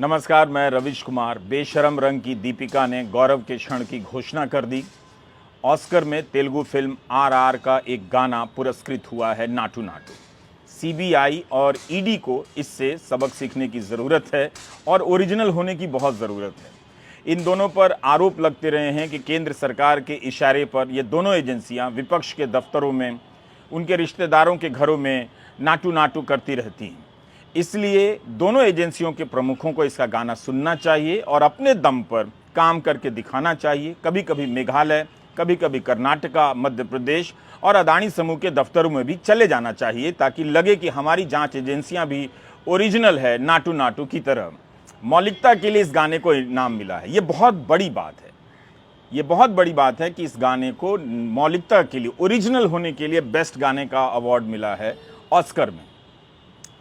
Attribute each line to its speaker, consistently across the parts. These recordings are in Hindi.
Speaker 1: नमस्कार, मैं रविश कुमार। बेशरम रंग की दीपिका ने गौरव के क्षण की घोषणा कर दी। ऑस्कर में तेलुगु फिल्म आरआर का एक गाना पुरस्कृत हुआ है, नाटू नाटू। सीबीआई और ईडी को इससे सबक सीखने की ज़रूरत है और ओरिजिनल होने की बहुत ज़रूरत है। इन दोनों पर आरोप लगते रहे हैं कि केंद्र सरकार के इशारे पर ये दोनों एजेंसियां विपक्ष के दफ्तरों में, उनके रिश्तेदारों के घरों में नाटू नाटू करती रहती हैं। इसलिए दोनों एजेंसियों के प्रमुखों को इसका गाना सुनना चाहिए और अपने दम पर काम करके दिखाना चाहिए। कभी कभी मेघालय, कभी कभी कर्नाटका, मध्य प्रदेश और अदानी समूह के दफ्तरों में भी चले जाना चाहिए, ताकि लगे कि हमारी जांच एजेंसियां भी ओरिजिनल है, नाटू नाटू की तरह। मौलिकता के लिए इस गाने को इनाम मिला है। ये बहुत बड़ी बात है। ये बहुत बड़ी बात है कि इस गाने को मौलिकता के लिए, ओरिजिनल होने के लिए बेस्ट गाने का अवार्ड मिला है ऑस्कर में।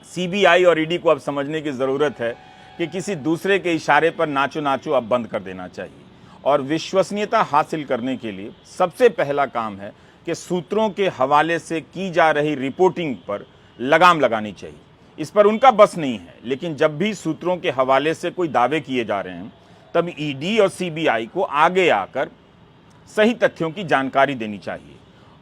Speaker 1: सीबीआई और ईडी को अब समझने की ज़रूरत है कि किसी दूसरे के इशारे पर नाचो नाचो अब बंद कर देना चाहिए और विश्वसनीयता हासिल करने के लिए सबसे पहला काम है कि सूत्रों के हवाले से की जा रही रिपोर्टिंग पर लगाम लगानी चाहिए। इस पर उनका बस नहीं है, लेकिन जब भी सूत्रों के हवाले से कोई दावे किए जा रहे हैं तब ईडी और सीबीआई को आगे आकर सही तथ्यों की जानकारी देनी चाहिए।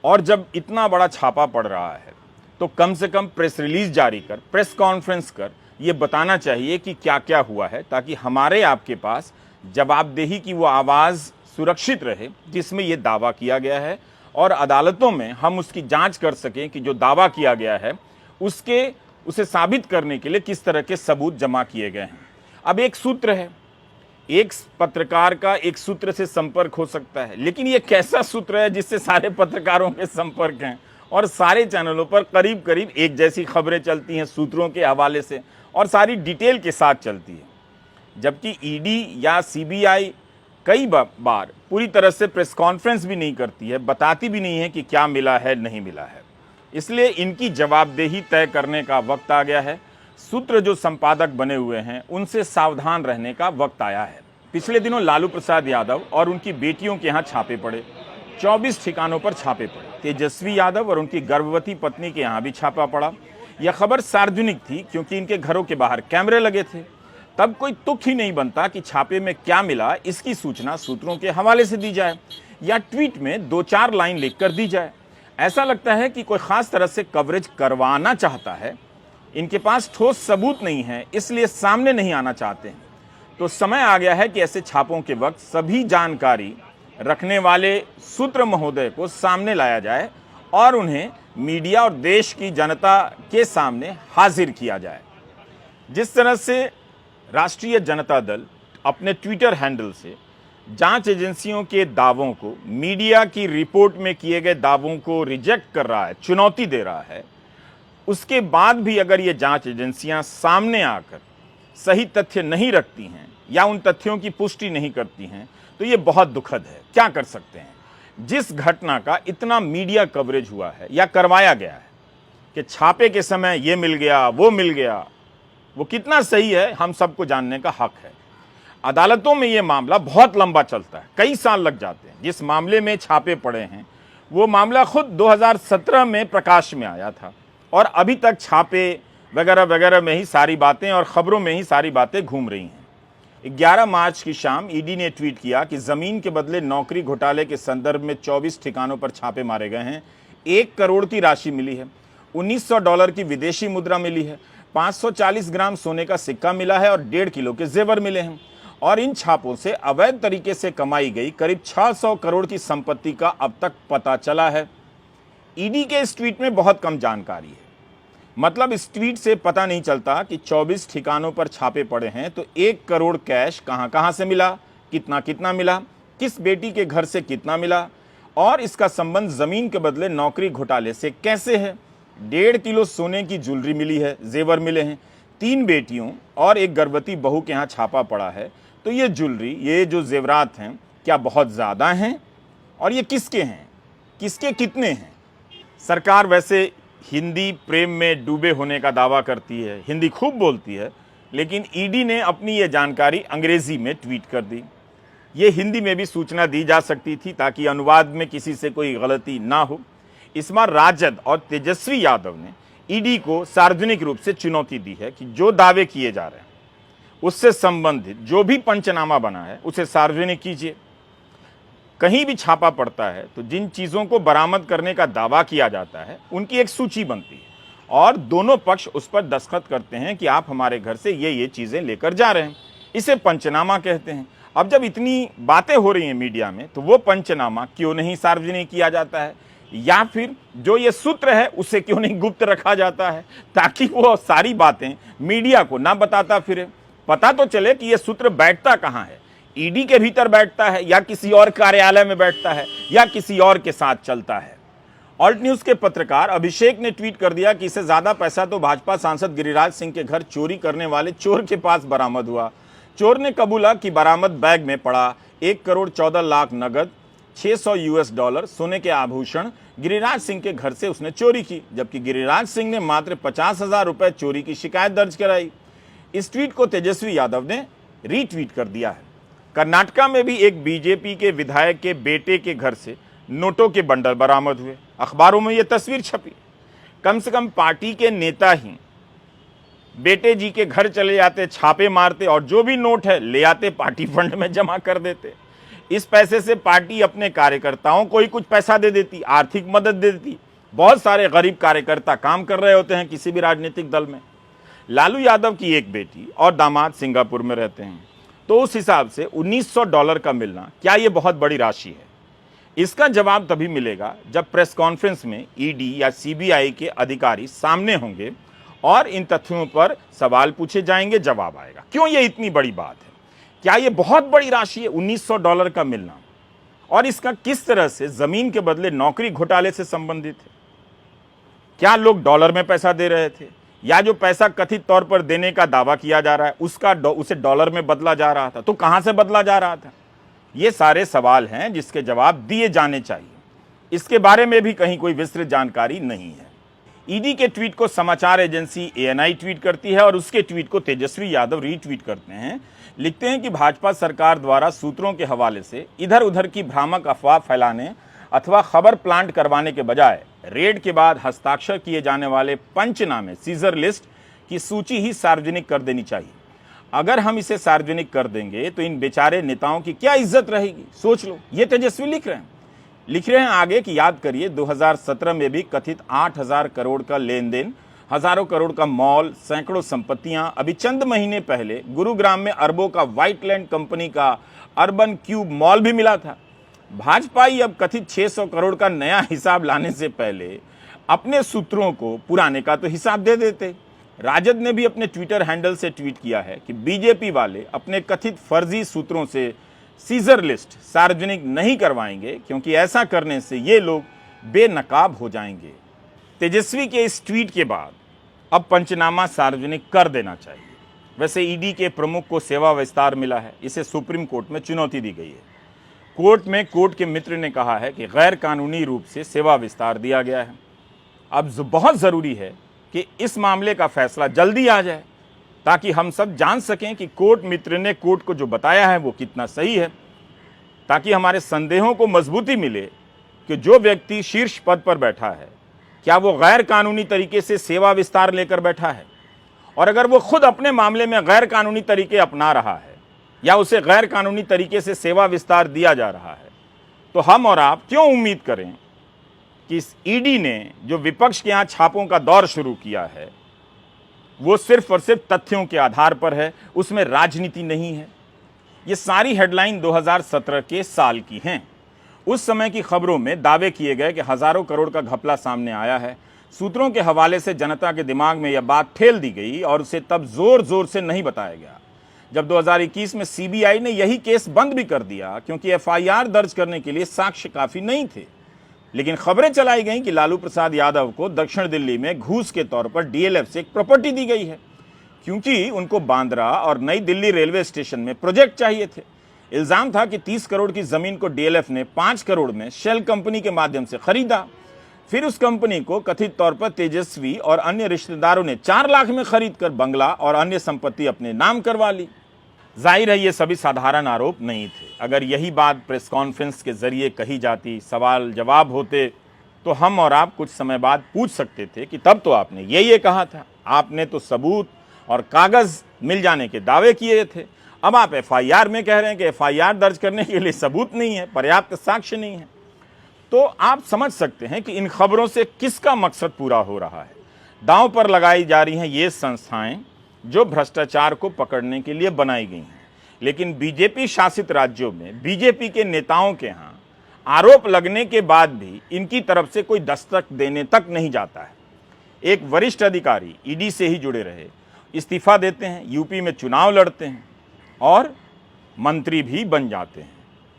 Speaker 1: और जब इतना बड़ा छापा पड़ रहा है तो कम से कम प्रेस रिलीज जारी कर, प्रेस कॉन्फ्रेंस कर ये बताना चाहिए कि क्या क्या हुआ है, ताकि हमारे आपके पास जवाबदेही की वो आवाज़ सुरक्षित रहे जिसमें ये दावा किया गया है, और अदालतों में हम उसकी जांच कर सकें कि जो दावा किया गया है उसे साबित करने के लिए किस तरह के सबूत जमा किए गए हैं। अब एक सूत्र है, एक पत्रकार का एक सूत्र से संपर्क हो सकता है, लेकिन ये कैसा सूत्र है जिससे सारे पत्रकारों के संपर्क हैं और सारे चैनलों पर करीब करीब एक जैसी खबरें चलती हैं सूत्रों के हवाले से और सारी डिटेल के साथ चलती है। जबकि ईडी या सीबीआई कई बार पूरी तरह से प्रेस कॉन्फ्रेंस भी नहीं करती है, बताती भी नहीं है कि क्या मिला है, नहीं मिला है। इसलिए इनकी जवाबदेही तय करने का वक्त आ गया है। सूत्र जो संपादक बने हुए हैं उनसे सावधान रहने का वक्त आया है। पिछले दिनों लालू प्रसाद यादव और उनकी बेटियों के यहाँ छापे पड़े, 24 ठिकानों पर छापे पड़े। तेजस्वी यादव और उनकी गर्भवती पत्नी के यहाँ भी छापा पड़ा। यह खबर सार्वजनिक थी क्योंकि इनके घरों के बाहर कैमरे लगे थे। तब कोई तुक ही नहीं बनता कि छापे में क्या मिला इसकी सूचना सूत्रों के हवाले से दी जाए या ट्वीट में 2-4 लाइन लिखकर दी जाए। ऐसा लगता है कि कोई खास तरह से कवरेज करवाना चाहता है। इनके पास ठोस सबूत नहीं है, इसलिए सामने नहीं आना चाहते हैं। तो समय आ गया है कि ऐसे छापों के वक्त सभी जानकारी रखने वाले सूत्र महोदय को सामने लाया जाए और उन्हें मीडिया और देश की जनता के सामने हाजिर किया जाए। जिस तरह से राष्ट्रीय जनता दल अपने ट्विटर हैंडल से जांच एजेंसियों के दावों को, मीडिया की रिपोर्ट में किए गए दावों को रिजेक्ट कर रहा है, चुनौती दे रहा है, उसके बाद भी अगर ये जांच एजेंसियां सामने आकर सही तथ्य नहीं रखती हैं या उन तथ्यों की पुष्टि नहीं करती हैं तो ये बहुत दुखद है। क्या कर सकते हैं? जिस घटना का इतना मीडिया कवरेज हुआ है या करवाया गया है कि छापे के समय ये मिल गया, वो मिल गया, वो कितना सही है हम सबको जानने का हक है। अदालतों में ये मामला बहुत लंबा चलता है, कई साल लग जाते हैं। जिस मामले में छापे पड़े हैं वो मामला खुद 2017 में प्रकाश में आया था और अभी तक छापे वगैरह वगैरह में ही सारी बातें और खबरों में ही सारी बातें घूम रही हैं। 11 मार्च की शाम ईडी ने ट्वीट किया कि जमीन के बदले नौकरी घोटाले के संदर्भ में 24 ठिकानों पर छापे मारे गए हैं। 1 करोड़ की राशि मिली है, $1900 की विदेशी मुद्रा मिली है, 540 ग्राम सोने का सिक्का मिला है और 1.5 किलो के जेवर मिले हैं। और इन छापों से अवैध तरीके से कमाई गई करीब 600 करोड़ की संपत्ति का अब तक पता चला है। ईडी के इस ट्वीट में बहुत कम जानकारी है। मतलब इस ट्वीट से पता नहीं चलता कि 24 ठिकानों पर छापे पड़े हैं तो 1 करोड़ कैश कहां कहां से मिला, कितना कितना मिला, किस बेटी के घर से कितना मिला और इसका संबंध जमीन के बदले नौकरी घोटाले से कैसे है। 1.5 किलो सोने की ज्वेलरी मिली है, जेवर मिले हैं। 3 बेटियों और एक गर्भवती बहू के यहाँ छापा पड़ा है। तो ये ज्वेलरी, ये जो जेवरात हैं, क्या बहुत ज़्यादा हैं? और ये किसके हैं, किसके कितने हैं? सरकार वैसे हिंदी प्रेम में डूबे होने का दावा करती है, हिंदी खूब बोलती है, लेकिन ईडी ने अपनी ये जानकारी अंग्रेजी में ट्वीट कर दी। ये हिंदी में भी सूचना दी जा सकती थी ताकि अनुवाद में किसी से कोई गलती ना हो। इस बार राजद और तेजस्वी यादव ने ईडी को सार्वजनिक रूप से चुनौती दी है कि जो दावे किए जा रहे हैं उससे संबंधित जो भी पंचनामा बना है उसे सार्वजनिक कीजिए। कहीं भी छापा पड़ता है तो जिन चीज़ों को बरामद करने का दावा किया जाता है उनकी एक सूची बनती है और दोनों पक्ष उस पर दस्तखत करते हैं कि आप हमारे घर से ये चीज़ें लेकर जा रहे हैं। इसे पंचनामा कहते हैं। अब जब इतनी बातें हो रही हैं मीडिया में तो वो पंचनामा क्यों नहीं सार्वजनिक किया जाता है, या फिर जो ये सूत्र है उसे क्यों नहीं गुप्त रखा जाता है, ताकि वो सारी बातें मीडिया को ना बताता फिरे। पता तो चले कि ये सूत्र बैठता कहाँ है, ईडी के भीतर बैठता है या किसी और कार्यालय में बैठता है या किसी और के साथ चलता है। ऑल्ट न्यूज के पत्रकार अभिषेक ने ट्वीट कर दिया कि इससे ज्यादा पैसा तो भाजपा सांसद गिरिराज सिंह के घर चोरी करने वाले चोर के पास बरामद हुआ। चोर ने कबूला कि बरामद बैग में पड़ा 1 करोड़ 14 लाख नगद, $600 सोने के आभूषण गिरिराज सिंह के घर से उसने चोरी की, जबकि गिरिराज सिंह ने मात्र 50,000 रुपए चोरी की शिकायत दर्ज कराई। इस ट्वीट को तेजस्वी यादव ने रीट्वीट कर दिया है। कर्नाटका में भी एक बीजेपी के विधायक के बेटे के घर से नोटों के बंडल बरामद हुए। अखबारों में यह तस्वीर छपी। कम से कम पार्टी के नेता ही बेटे जी के घर चले जाते, छापे मारते और जो भी नोट है ले आते, पार्टी फंड में जमा कर देते। इस पैसे से पार्टी अपने कार्यकर्ताओं को ही कुछ पैसा दे देती, आर्थिक मदद दे देती। बहुत सारे गरीब कार्यकर्ता काम कर रहे होते हैं किसी भी राजनीतिक दल में। लालू यादव की एक बेटी और दामाद सिंगापुर में रहते हैं, तो उस हिसाब से $1900 का मिलना क्या ये बहुत बड़ी राशि है? इसका जवाब तभी मिलेगा जब प्रेस कॉन्फ्रेंस में ईडी या सीबीआई के अधिकारी सामने होंगे और इन तथ्यों पर सवाल पूछे जाएंगे, जवाब आएगा। क्यों ये इतनी बड़ी बात है? क्या ये बहुत बड़ी राशि है $1900 का मिलना? और इसका किस तरह से जमीन के बदले नौकरी घोटाले से संबंधित है? क्या लोग डॉलर में पैसा दे रहे थे, या जो पैसा कथित तौर पर देने का दावा किया जा रहा है उसे डॉलर में बदला जा रहा था? तो कहां से बदला जा रहा था? ये सारे सवाल हैं जिसके जवाब दिए जाने चाहिए। इसके बारे में भी कहीं कोई विस्तृत जानकारी नहीं है। ईडी के ट्वीट को समाचार एजेंसी एएनआई ट्वीट करती है और उसके ट्वीट को तेजस्वी यादव रीट्वीट करते हैं। लिखते हैं कि भाजपा सरकार द्वारा सूत्रों के हवाले से इधर उधर की भ्रामक अफवाह फैलाने अथवा खबर प्लांट करवाने के बजाय रेड के बाद हस्ताक्षर किए जाने वाले पंचनामे सीजर लिस्ट की सूची ही सार्वजनिक कर देनी चाहिए। अगर हम इसे सार्वजनिक कर देंगे तो इन बेचारे नेताओं की क्या इज्जत रहेगी? सोच लो। ये तेजस्वी लिख रहे हैं आगे कि याद करिए 2017 में भी कथित 8,000 करोड़ का लेन देन, हजारों करोड़ का मॉल, सैकड़ों संपत्तियां। अभी चंद महीने पहले गुरुग्राम में अरबों का व्हाइटलैंड कंपनी का अर्बन क्यूब मॉल भी मिला था। भाजपाई अब कथित 600 करोड़ का नया हिसाब लाने से पहले अपने सूत्रों को पुराने का तो हिसाब दे देते। राजद ने भी अपने ट्विटर हैंडल से ट्वीट किया है कि बीजेपी वाले अपने कथित फर्जी सूत्रों से सीजर लिस्ट सार्वजनिक नहीं करवाएंगे, क्योंकि ऐसा करने से ये लोग बेनकाब हो जाएंगे। तेजस्वी के इस ट्वीट के बाद अब पंचनामा सार्वजनिक कर देना चाहिए। वैसे ईडी के प्रमुख को सेवा विस्तार मिला है, इसे सुप्रीम कोर्ट में चुनौती दी गई है। कोर्ट में कोर्ट के मित्र ने कहा है कि गैर कानूनी रूप से सेवा विस्तार दिया गया है। अब बहुत ज़रूरी है कि इस मामले का फैसला जल्दी आ जाए, ताकि हम सब जान सकें कि कोर्ट मित्र ने कोर्ट को जो बताया है वो कितना सही है, ताकि हमारे संदेहों को मजबूती मिले कि जो व्यक्ति शीर्ष पद पर बैठा है क्या वो गैर कानूनी तरीके से सेवा विस्तार लेकर बैठा है, और अगर वो खुद अपने मामले में गैर कानूनी तरीके अपना रहा है या उसे गैर कानूनी तरीके से सेवा विस्तार दिया जा रहा है, तो हम और आप क्यों उम्मीद करें कि इस ईडी ने जो विपक्ष के यहाँ छापों का दौर शुरू किया है वो सिर्फ और सिर्फ तथ्यों के आधार पर है, उसमें राजनीति नहीं है। ये सारी हेडलाइन 2017 के साल की हैं। उस समय की खबरों में दावे किए गए कि हजारों करोड़ का घपला सामने आया है। सूत्रों के हवाले से जनता के दिमाग में यह बात ठेल दी गई और उसे तब जोर जोर से नहीं बताया गया। जब 2021 में सीबीआई ने यही केस बंद भी कर दिया, क्योंकि एफआईआर दर्ज करने के लिए साक्ष्य काफी नहीं थे। लेकिन खबरें चलाई गईं कि लालू प्रसाद यादव को दक्षिण दिल्ली में घूस के तौर पर डीएलएफ से एक प्रॉपर्टी दी गई है, क्योंकि उनको बांद्रा और नई दिल्ली रेलवे स्टेशन में प्रोजेक्ट चाहिए थे। इल्जाम था कि 30 करोड़ की जमीन को डीएलएफ ने 5 करोड़ में शेल कंपनी के माध्यम से खरीदा। फिर उस कंपनी को कथित तौर पर तेजस्वी और अन्य रिश्तेदारों ने 4 लाख में खरीदकर बंगला और अन्य संपत्ति अपने नाम करवा ली। जाहिर है ये सभी साधारण आरोप नहीं थे। अगर यही बात प्रेस कॉन्फ्रेंस के जरिए कही जाती, सवाल जवाब होते, तो हम और आप कुछ समय बाद पूछ सकते थे कि तब तो आपने ये कहा था, आपने तो सबूत और कागज मिल जाने के दावे किए थे। अब आप एफआईआर में कह रहे हैं कि एफआईआर दर्ज करने के लिए सबूत नहीं है, पर्याप्त साक्ष्य नहीं है। तो आप समझ सकते हैं कि इन खबरों से किसका मकसद पूरा हो रहा है। दांव पर लगाई जा रही हैं ये संस्थाएं जो भ्रष्टाचार को पकड़ने के लिए बनाई गई हैं, लेकिन बीजेपी शासित राज्यों में बीजेपी के नेताओं के यहाँ आरोप लगने के बाद भी इनकी तरफ से कोई दस्तक देने तक नहीं जाता है। एक वरिष्ठ अधिकारी ईडी से ही जुड़े रहे, इस्तीफा देते हैं, यूपी में चुनाव लड़ते हैं और मंत्री भी बन जाते हैं।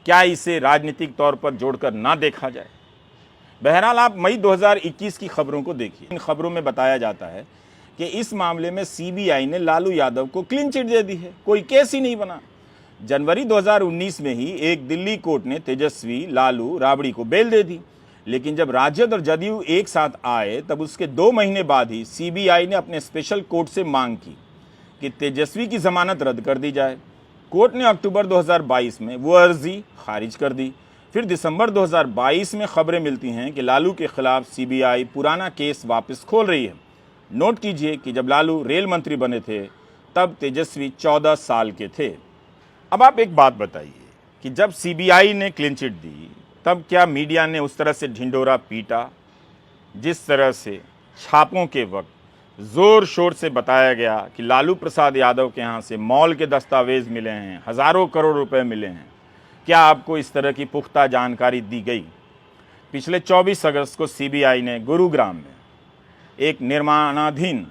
Speaker 1: क्या इसे राजनीतिक तौर पर जोड़कर ना देखा जाए? बहरहाल आप मई 2021 की खबरों को देखिए। इन खबरों में बताया जाता है कि इस मामले में सीबीआई ने लालू यादव को क्लीन चिट दे दी है, कोई केस ही नहीं बना। जनवरी 2019 में ही एक दिल्ली कोर्ट ने तेजस्वी, लालू, राबड़ी को बेल दे दी, लेकिन जब राजद और जदयू एक साथ आए तब उसके 2 महीने बाद ही सीबीआई ने अपने स्पेशल कोर्ट से मांग की कि तेजस्वी की जमानत रद्द कर दी जाए। कोर्ट ने अक्टूबर 2022 में वो अर्जी खारिज कर दी। फिर दिसंबर 2022 में खबरें मिलती हैं कि लालू के खिलाफ सीबीआई पुराना केस वापस खोल रही है। नोट कीजिए कि जब लालू रेल मंत्री बने थे तब तेजस्वी 14 साल के थे। अब आप एक बात बताइए कि जब सीबीआई ने क्लीन चिट दी तब क्या मीडिया ने उस तरह से ढिंढोरा पीटा जिस तरह से छापों के वक्त जोर शोर से बताया गया कि लालू प्रसाद यादव के यहाँ से मॉल के दस्तावेज मिले हैं, हजारों करोड़ रुपए मिले हैं? क्या आपको इस तरह की पुख्ता जानकारी दी गई? पिछले 24 अगस्त को सीबीआई ने गुरुग्राम में एक निर्माणाधीन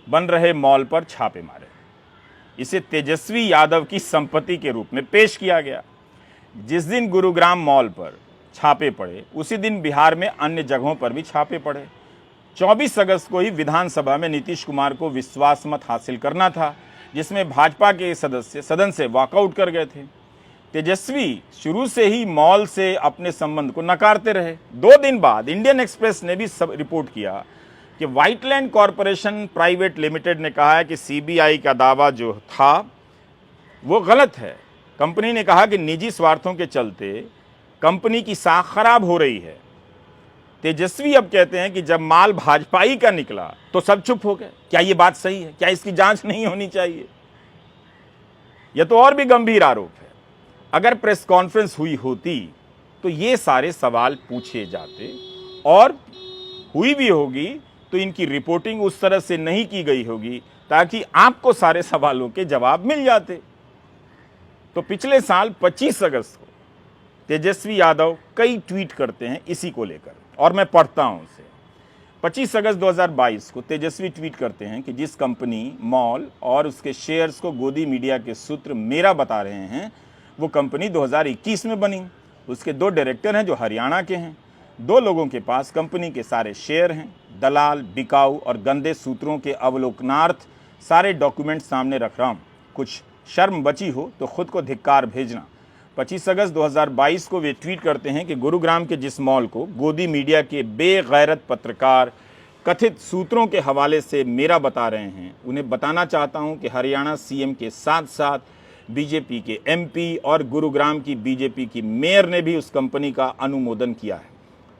Speaker 1: बन रहे मॉल पर छापे मारे। इसे तेजस्वी यादव की संपत्ति के रूप में पेश किया गया। जिस दिन गुरुग्राम मॉल पर छापे पड़े उसी दिन बिहार में अन्य जगहों पर भी छापे पड़े। 24 अगस्त को ही विधानसभा में नीतीश कुमार को विश्वास मत हासिल करना था, जिसमें भाजपा के सदस्य सदन से वॉकआउट कर गए थे। तेजस्वी शुरू से ही मॉल से अपने संबंध को नकारते रहे। 2 दिन बाद इंडियन एक्सप्रेस ने भी सब रिपोर्ट किया कि व्हाइटलैंड कॉरपोरेशन प्राइवेट लिमिटेड ने कहा है कि सीबीआई का दावा जो था वो गलत है। कंपनी ने कहा कि निजी स्वार्थों के चलते कंपनी की साख खराब हो रही है। तेजस्वी अब कहते हैं कि जब माल भाजपाई का निकला तो सब चुप हो गए। क्या ये बात सही है? क्या इसकी जांच नहीं होनी चाहिए? यह तो और भी गंभीर आरोप है। अगर प्रेस कॉन्फ्रेंस हुई होती तो ये सारे सवाल पूछे जाते, और हुई भी होगी तो इनकी रिपोर्टिंग उस तरह से नहीं की गई होगी ताकि आपको सारे सवालों के जवाब मिल जाते। तो पिछले साल 25 अगस्त को तेजस्वी यादव कई ट्वीट करते हैं इसी को लेकर, और मैं पढ़ता हूं उसे। 25 अगस्त 2022 को तेजस्वी ट्वीट करते हैं कि जिस कंपनी, मॉल और उसके शेयर्स को गोदी मीडिया के सूत्र मेरा बता रहे हैं वो कंपनी 2021 में बनी। उसके 2 डायरेक्टर हैं जो हरियाणा के हैं। 2 लोगों के पास कंपनी के सारे शेयर हैं। दलाल, बिकाऊ और गंदे सूत्रों के अवलोकनार्थ सारे डॉक्यूमेंट सामने रख रहा हूँ। कुछ शर्म बची हो तो खुद को धिक्कार भेजना। 25 अगस्त 2022 को वे ट्वीट करते हैं कि गुरुग्राम के जिस मॉल को गोदी मीडिया के बेगैरत पत्रकार कथित सूत्रों के हवाले से मेरा बता रहे हैं, उन्हें बताना चाहता हूं कि हरियाणा सीएम के साथ साथ बीजेपी के एमपी और गुरुग्राम की बीजेपी की मेयर ने भी उस कंपनी का अनुमोदन किया है।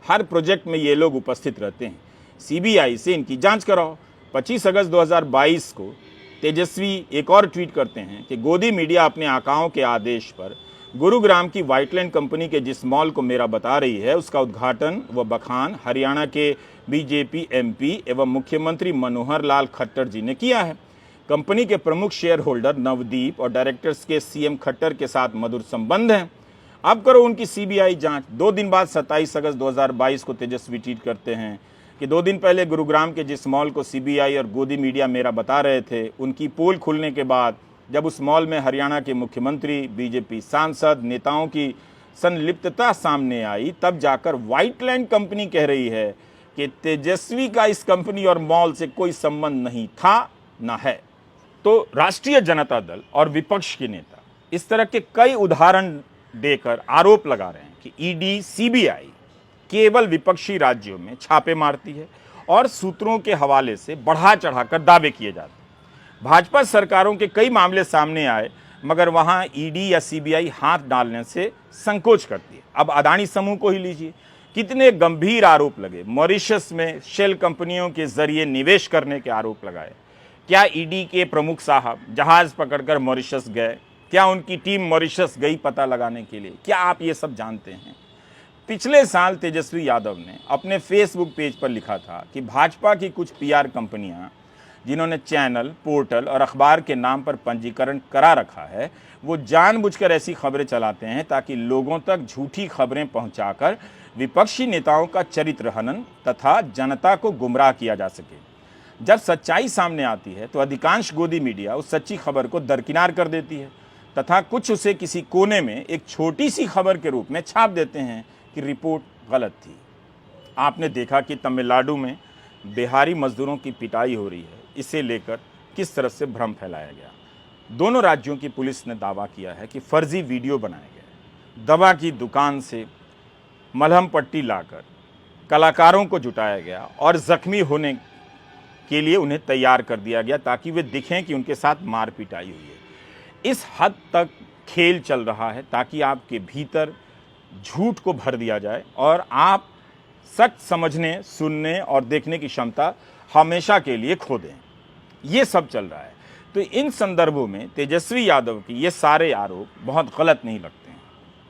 Speaker 1: हर प्रोजेक्ट में ये लोग उपस्थित रहते हैं। सीबीआई से इनकी जांच कराओ। 25 अगस्त 2022 को तेजस्वी एक और ट्वीट करते हैं कि गोदी मीडिया अपने आकाओं के आदेश पर गुरुग्राम की व्हाइटलैंड कंपनी के जिस मॉल को मेरा बता रही है उसका उद्घाटन व बखान हरियाणा के बीजेपी एमपी एवं मुख्यमंत्री मनोहर लाल खट्टर जी ने किया है। कंपनी के प्रमुख शेयर होल्डर नवदीप और डायरेक्टर्स के सीएम खट्टर के साथ मधुर संबंध हैं। अब करो उनकी सीबीआई जांच। 2 दिन बाद 27 अगस्त 2022 को तेजस्वी ट्वीट करते हैं कि 2 दिन पहले गुरुग्राम के जिस मॉल को सीबीआई और गोदी मीडिया मेरा बता रहे थे उनकी पोल खुलने के बाद जब उस मॉल में हरियाणा के मुख्यमंत्री, बीजेपी सांसद, नेताओं की संलिप्तता सामने आई, तब जाकर व्हाइटलैंड कंपनी कह रही है कि तेजस्वी का इस कंपनी और मॉल से कोई संबंध नहीं था, न है। तो राष्ट्रीय जनता दल और विपक्ष के नेता इस तरह के कई उदाहरण देकर आरोप लगा रहे हैं कि ईडी, सीबीआई केवल विपक्षी राज्यों में छापे मारती है और सूत्रों के हवाले से बढ़ा चढ़ाकर दावे किए जाते हैं। भाजपा सरकारों के कई मामले सामने आए मगर वहां ईडी या सीबीआई हाथ डालने से संकोच करती है। अब अदानी समूह को ही लीजिए, कितने गंभीर आरोप लगे। मॉरिशस में शेल कंपनियों के जरिए निवेश करने के आरोप लगाए। क्या ईडी के प्रमुख साहब जहाज पकड़कर मॉरिशस गए? क्या उनकी टीम मॉरिशस गई पता लगाने के लिए? क्या आप ये सब जानते हैं? पिछले साल तेजस्वी यादव ने अपने फेसबुक पेज पर लिखा था कि भाजपा की कुछ पीआर कंपनियां जिन्होंने चैनल, पोर्टल और अखबार के नाम पर पंजीकरण करा रखा है, वो जानबूझकर ऐसी खबरें चलाते हैं ताकि लोगों तक झूठी खबरें पहुंचाकर विपक्षी नेताओं का चरित्र हनन तथा जनता को गुमराह किया जा सके। जब सच्चाई सामने आती है तो अधिकांश गोदी मीडिया उस सच्ची खबर को दरकिनार कर देती है तथा कुछ उसे किसी कोने में एक छोटी सी खबर के रूप में छाप देते हैं कि रिपोर्ट गलत थी। आपने देखा कि तमिलनाडु में बिहारी मजदूरों की पिटाई हो रही है, इसे लेकर किस तरह से भ्रम फैलाया गया। दोनों राज्यों की पुलिस ने दावा किया है कि फर्जी वीडियो बनाए गए, दवा की दुकान से मलहम पट्टी लाकर कलाकारों को जुटाया गया और जख्मी होने के लिए उन्हें तैयार कर दिया गया ताकि वे दिखें कि उनके साथ मार पिटाई हुई है। इस हद तक खेल चल रहा है ताकि आपके भीतर झूठ को भर दिया जाए और आप सच समझने, सुनने और देखने की क्षमता हमेशा के लिए खो दें। ये सब चल रहा है। तो इन संदर्भों में तेजस्वी यादव की ये सारे आरोप बहुत गलत नहीं लगते हैं।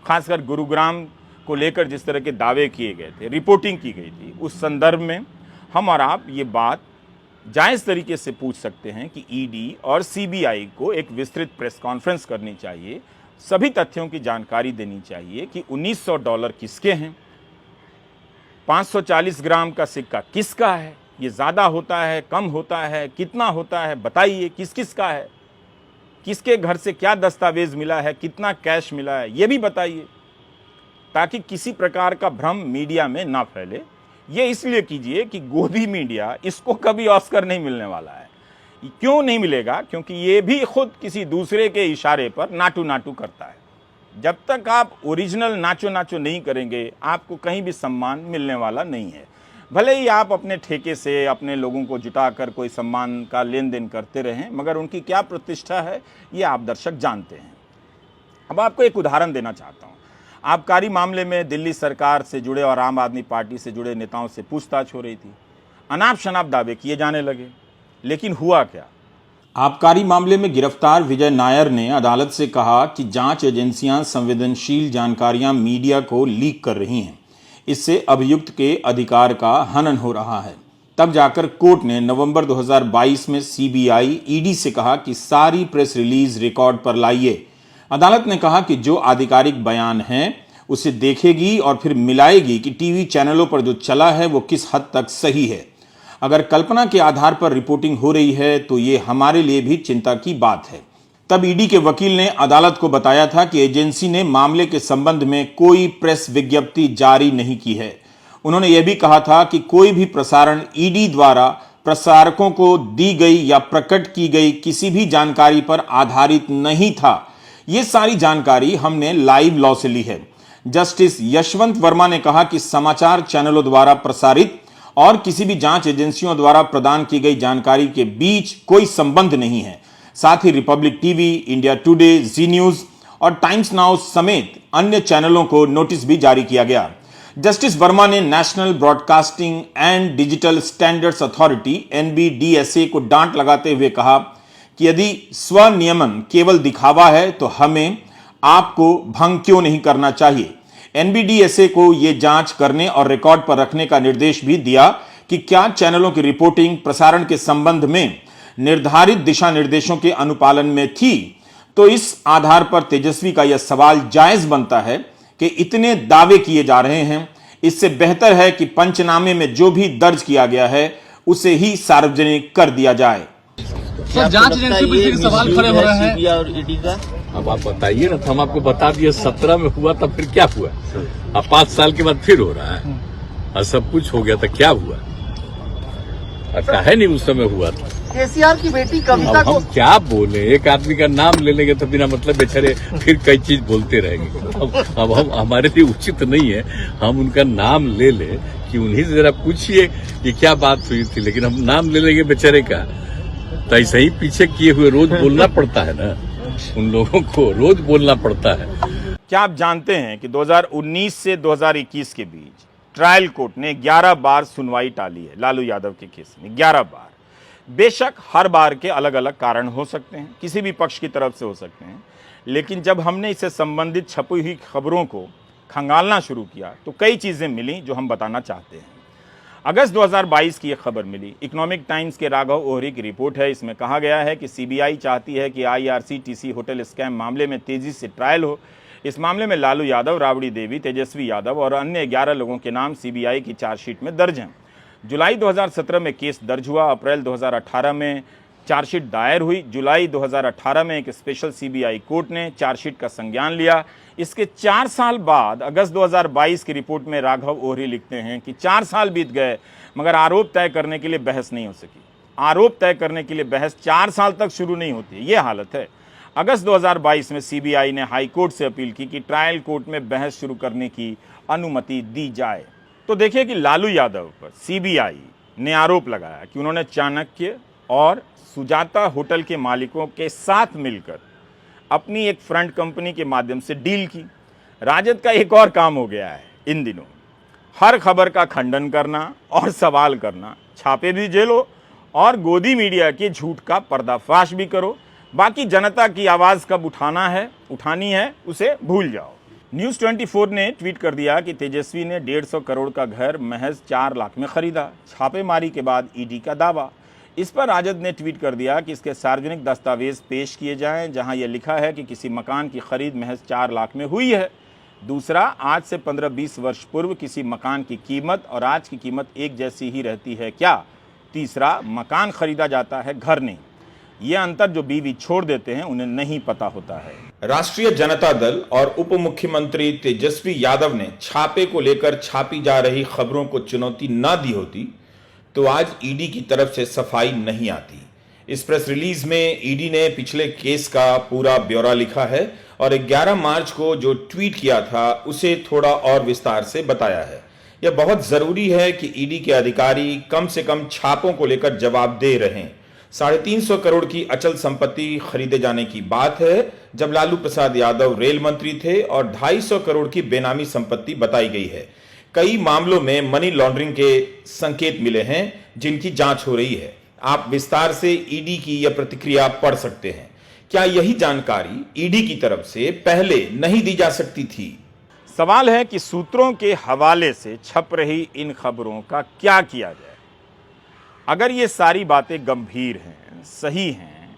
Speaker 1: खासकर गुरुग्राम को लेकर जिस तरह के दावे किए गए थे, रिपोर्टिंग की गई थी, उस संदर्भ में हम और आप ये बात जायज़ तरीके से पूछ सकते हैं कि ईडी और सीबीआई को एक विस्तृत प्रेस कॉन्फ्रेंस करनी चाहिए, सभी तथ्यों की जानकारी देनी चाहिए कि $1900 किसके हैं, 540 ग्राम का सिक्का किसका है, ये ज़्यादा होता है, कम होता है, कितना होता है, बताइए किस किस का है, किसके घर से क्या दस्तावेज मिला है, कितना कैश मिला है, ये भी बताइए, ताकि किसी प्रकार का भ्रम मीडिया में ना फैले। ये इसलिए कीजिए कि गोदी मीडिया, इसको कभी ऑस्कर नहीं मिलने वाला है। क्यों नहीं मिलेगा? क्योंकि ये भी खुद किसी दूसरे के इशारे पर नाटू नाटू करता है। जब तक आप ओरिजिनल नाचो नाचो नहीं करेंगे, आपको कहीं भी सम्मान मिलने वाला नहीं है। भले ही आप अपने ठेके से अपने लोगों को जुटाकर कोई सम्मान का लेन देन करते रहें, मगर उनकी क्या प्रतिष्ठा है ये आप दर्शक जानते हैं। अब आपको एक उदाहरण देना चाहता हूँ। आबकारी मामले में दिल्ली सरकार से जुड़े और आम आदमी पार्टी से जुड़े नेताओं से पूछताछ हो रही थी। अनाप शनाप दावे किए जाने लगे, लेकिन हुआ क्या? आबकारी मामले में गिरफ्तार विजय नायर ने अदालत से कहा कि जांच एजेंसियां संवेदनशील जानकारियां मीडिया को लीक कर रही हैं, इससे अभियुक्त के अधिकार का हनन हो रहा है। तब जाकर कोर्ट ने नवंबर 2022 में सीबीआई, ईडी से कहा कि सारी प्रेस रिलीज रिकॉर्ड पर लाइए। अदालत ने कहा कि जो आधिकारिक बयान है उसे देखेगी और फिर मिलाएगी कि टीवी चैनलों पर जो चला है वो किस हद तक सही है। अगर कल्पना के आधार पर रिपोर्टिंग हो रही है तो ये हमारे लिए भी चिंता की बात है। तब ईडी के वकील ने अदालत को बताया था कि एजेंसी ने मामले के संबंध में कोई प्रेस विज्ञप्ति जारी नहीं की है। उन्होंने यह भी कहा था कि कोई भी प्रसारण ईडी द्वारा प्रसारकों को दी गई या प्रकट की गई किसी भी जानकारी पर आधारित नहीं था। ये सारी जानकारी हमने लाइव लॉ से ली है। जस्टिस यशवंत वर्मा ने कहा कि समाचार चैनलों द्वारा प्रसारित और किसी भी जांच एजेंसियों द्वारा प्रदान की गई जानकारी के बीच कोई संबंध नहीं है। साथ ही रिपब्लिक टीवी, इंडिया टुडे, जी न्यूज और टाइम्स नाउ समेत अन्य चैनलों को नोटिस भी जारी किया गया। जस्टिस वर्मा ने national broadcasting and digital standards authority (NBDSA) को डांट लगाते हुए कहा कि यदि स्वनियमन केवल दिखावा है तो हमें आपको भंग क्यों नहीं करना चाहिए। NBDSA को यह जांच करने और रिकॉर्ड पर रखने का निर्देश भी दिया कि क्या चैनलों की रिपोर्टिंग प्रसारण के संबंध में निर्धारित दिशा निर्देशों के अनुपालन में थी। तो इस आधार पर तेजस्वी का यह सवाल जायज बनता है कि इतने दावे किए जा रहे हैं, इससे बेहतर है कि पंचनामे में जो भी दर्ज किया गया है उसे ही सार्वजनिक कर दिया जाए।
Speaker 2: सर, जांच एजेंसी पर ये सवाल खड़े हो रहे हैं
Speaker 3: सीबीआई और ईडी का।
Speaker 2: अब आप बताइए ना, तो हम आपको बता दिए 17 में हुआ था, फिर क्या हुआ? अब 5 साल के बाद फिर हो रहा है और सब कुछ हो गया था, क्या हुआ? अच्छा है नहीं, उस समय हुआ था।
Speaker 3: केसीआर की बेटी कविता
Speaker 2: अब हम क्या बोले? एक आदमी का नाम ले लेंगे तो बिना मतलब बेचारे फिर कई चीज बोलते रहेंगे। अब हम हमारे लिए उचित नहीं है हम उनका नाम ले ले कि उन्हीं से जरा पूछिए कि क्या बात हुई थी, लेकिन हम नाम ले लेंगे बेचारे का तो ऐसे ही पीछे किए हुए रोज बोलना पड़ता है ना, उन लोगों को रोज बोलना पड़ता है।
Speaker 1: क्या आप जानते हैं कि 2019 से 2021 के बीच ट्रायल कोर्ट ने 11 बार सुनवाई टाली है लालू यादव के केस में, 11 बार, बेशक हर बार के अलग अलग कारण हो सकते हैं, किसी भी पक्ष की तरफ से हो सकते हैं, लेकिन जब हमने इससे संबंधित छपी हुई खबरों को खंगालना शुरू किया तो कई चीज़ें मिली जो हम बताना चाहते हैं। अगस्त 2022 की एक खबर मिली, इकोनॉमिक टाइम्स के राघव ओहरी की रिपोर्ट है। इसमें कहा गया है कि सीबीआई चाहती है कि IRCTC होटल स्कैम मामले में तेजी से ट्रायल हो। इस मामले में लालू यादव, राबड़ी देवी, तेजस्वी यादव और अन्य 11 लोगों के नाम सीबीआई की चार्जशीट में दर्ज हैं। जुलाई 2017 में केस दर्ज हुआ, अप्रैल 2018 में चार्जशीट दायर हुई। जुलाई 2018 में एक स्पेशल सीबीआई कोर्ट ने चार्जशीट का संज्ञान लिया। इसके 4 साल बाद अगस्त 2022 की रिपोर्ट में राघव ओहरी लिखते हैं कि 4 साल बीत गए मगर आरोप तय करने के लिए बहस नहीं हो सकी। आरोप तय करने के लिए बहस 4 साल तक शुरू नहीं होती, ये हालत है। अगस्त 2022 में सीबीआई ने हाई कोर्ट से अपील की कि ट्रायल कोर्ट में बहस शुरू करने की अनुमति दी जाए। तो देखिए कि लालू यादव पर सीबीआई ने आरोप लगाया कि उन्होंने चाणक्य और सुजाता होटल के मालिकों के साथ मिलकर अपनी एक फ्रंट कंपनी के माध्यम से डील की। राजद का एक और काम हो गया है इन दिनों, हर खबर का खंडन करना और सवाल करना, छापे भी झेलो और गोदी मीडिया के झूठ का पर्दाफाश भी करो। बाकी जनता की आवाज़ कब उठानी है उसे भूल जाओ। न्यूज़ 24 ने ट्वीट कर दिया कि तेजस्वी ने 150 करोड़ का घर महज 4 लाख में खरीदा, छापेमारी के बाद ईडी का दावा। इस पर राजद ने ट्वीट कर दिया कि इसके सार्वजनिक दस्तावेज पेश किए जाएं जहां यह लिखा है कि किसी मकान की खरीद महज 4 लाख में हुई है। दूसरा, आज से 15-20 वर्ष पूर्व किसी मकान की कीमत और आज की कीमत एक जैसी ही रहती है क्या? तीसरा, मकान खरीदा जाता है, घर नहीं। ये अंतर जो बीवी छोड़ देते हैं उन्हें नहीं पता होता है।
Speaker 4: राष्ट्रीय जनता दल और उप मुख्यमंत्री तेजस्वी यादव ने छापे को लेकर छापी जा रही खबरों को चुनौती न दी होती तो आज ईडी की तरफ से सफाई नहीं आती। इस प्रेस रिलीज में ईडी ने पिछले केस का पूरा ब्यौरा लिखा है और 11 मार्च को जो ट्वीट किया था उसे थोड़ा और विस्तार से बताया है। यह बहुत जरूरी है कि ईडी के अधिकारी कम से कम छापों को लेकर जवाबदेह रहें। 350 करोड़ की अचल संपत्ति खरीदे जाने की बात है जब लालू प्रसाद यादव रेल मंत्री थे और 250 करोड़ की बेनामी संपत्ति बताई गई है। कई मामलों में मनी लॉन्ड्रिंग के संकेत मिले हैं जिनकी जांच हो रही है। आप विस्तार से ईडी की यह प्रतिक्रिया पढ़ सकते हैं। क्या यही जानकारी ईडी की तरफ से पहले नहीं दी जा सकती थी?
Speaker 1: सवाल है कि सूत्रों के हवाले से छप रही इन खबरों का क्या किया जाए। अगर ये सारी बातें गंभीर हैं, सही हैं,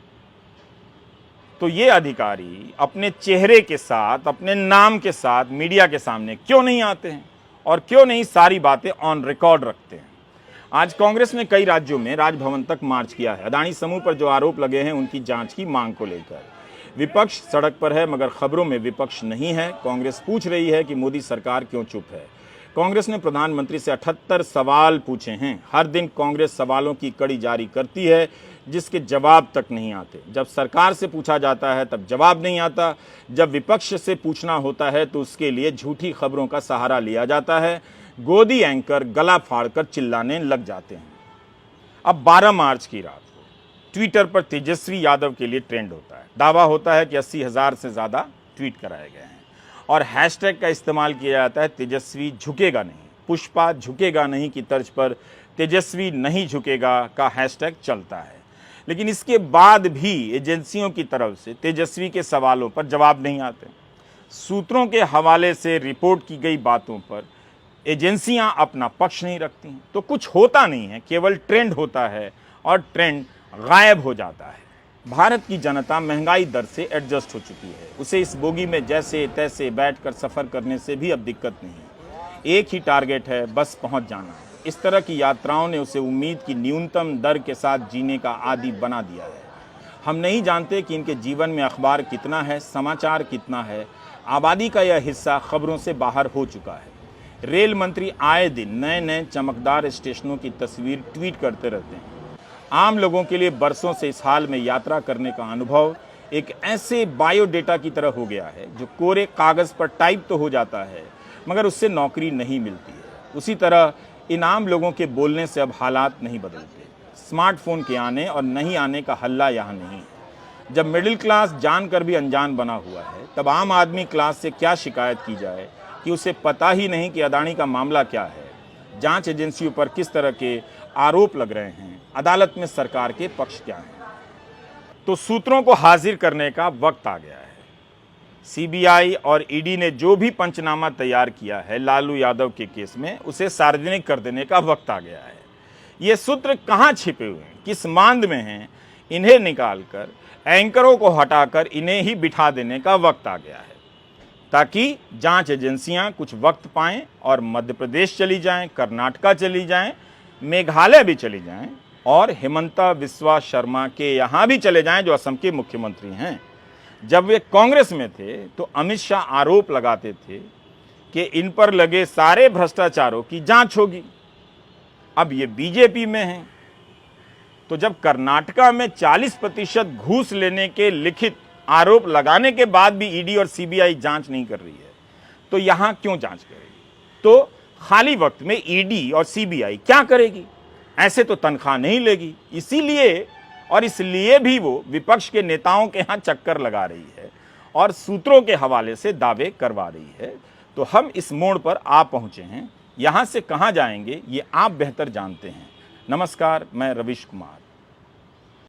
Speaker 1: तो ये अधिकारी अपने चेहरे के साथ, अपने नाम के साथ मीडिया के सामने क्यों नहीं आते हैं और क्यों नहीं सारी बातें ऑन रिकॉर्ड रखते हैं? आज कांग्रेस ने कई राज्यों में राजभवन तक मार्च किया है। अदानी समूह पर जो आरोप लगे हैं उनकी जांच की मांग को लेकर विपक्ष सड़क पर है मगर खबरों में विपक्ष नहीं है। कांग्रेस पूछ रही है कि मोदी सरकार क्यों चुप है। कांग्रेस ने प्रधानमंत्री से 78 सवाल पूछे हैं। हर दिन कांग्रेस सवालों की कड़ी जारी करती है जिसके जवाब तक नहीं आते। जब सरकार से पूछा जाता है तब जवाब नहीं आता। जब विपक्ष से पूछना होता है तो उसके लिए झूठी खबरों का सहारा लिया जाता है। गोदी एंकर गला फाड़कर चिल्लाने लग जाते हैं। अब 12 मार्च की रात को ट्विटर पर तेजस्वी यादव के लिए ट्रेंड होता है। दावा होता है कि 80,000 से ज़्यादा ट्वीट कराए गए हैं और हैशटैग का इस्तेमाल किया जाता है तेजस्वी झुकेगा नहीं। पुष्पा झुकेगा नहीं की तर्ज पर तेजस्वी नहीं झुकेगा का हैशटैग चलता है। लेकिन इसके बाद भी एजेंसियों की तरफ से तेजस्वी के सवालों पर जवाब नहीं आते। सूत्रों के हवाले से रिपोर्ट की गई बातों पर एजेंसियां अपना पक्ष नहीं रखती। तो कुछ होता नहीं है, केवल ट्रेंड होता है और ट्रेंड गायब हो जाता है। भारत की जनता महंगाई दर से एडजस्ट हो चुकी है। उसे इस बोगी में जैसे तैसे बैठकर सफ़र करने से भी अब दिक्कत नहीं। एक ही टारगेट है, बस पहुंच जाना। इस तरह की यात्राओं ने उसे उम्मीद की न्यूनतम दर के साथ जीने का आदी बना दिया है। हम नहीं जानते कि इनके जीवन में अखबार कितना है, समाचार कितना है। आबादी का यह हिस्सा खबरों से बाहर हो चुका है। रेल मंत्री आए दिन नए नए चमकदार स्टेशनों की तस्वीर ट्वीट करते रहते हैं। आम लोगों के लिए बरसों से इस हाल में यात्रा करने का अनुभव एक ऐसे बायोडेटा की तरह हो गया है जो कोरे कागज़ पर टाइप तो हो जाता है मगर उससे नौकरी नहीं मिलती है। उसी तरह इन आम लोगों के बोलने से अब हालात नहीं बदलते। स्मार्टफोन के आने और नहीं आने का हल्ला यहाँ नहीं है। जब मिडिल क्लास जानकर भी अनजान बना हुआ है तब आम आदमी क्लास से क्या शिकायत की जाए कि उसे पता ही नहीं कि अदानी का मामला क्या है, जांच एजेंसियों पर किस तरह के आरोप लग रहे हैं, अदालत में सरकार के पक्ष क्या हैं। तो सूत्रों को हाजिर करने का वक्त आ गया है। सीबीआई और ईडी ने जो भी पंचनामा तैयार किया है लालू यादव के केस में, उसे सार्वजनिक कर देने का वक्त आ गया है। ये सूत्र कहाँ छिपे हुए हैं, किस मांद में हैं, इन्हें निकालकर एंकरों को हटाकर इन्हें ही बिठा देने का वक्त आ गया है, ताकि जांच एजेंसियां कुछ वक्त पाएं और मध्य प्रदेश चली जाएं, कर्नाटका चली जाएं, मेघालय भी चली जाएं और हिमंता बिस्वा शर्मा के यहाँ भी चले जाएं जो असम के मुख्यमंत्री हैं। जब वे कांग्रेस में थे तो अमित शाह आरोप लगाते थे कि इन पर लगे सारे भ्रष्टाचारों की जांच होगी। अब ये बीजेपी में हैं, तो जब कर्नाटका में 40% घूस लेने के लिखित आरोप लगाने के बाद भी ईडी और सीबीआई जांच नहीं कर रही है, तो यहां क्यों जांच करेगी? तो खाली वक्त में ईडी और सीबीआई क्या करेगी? ऐसे तो तनख्वाह नहीं लेगी। इसीलिए और इसलिए भी वो विपक्ष के नेताओं के यहां चक्कर लगा रही है और सूत्रों के हवाले से दावे करवा रही है। तो हम इस मोड़ पर आ पहुंचे हैं। यहां से कहां जाएंगे ये आप बेहतर जानते हैं। नमस्कार, मैं रविश कुमार।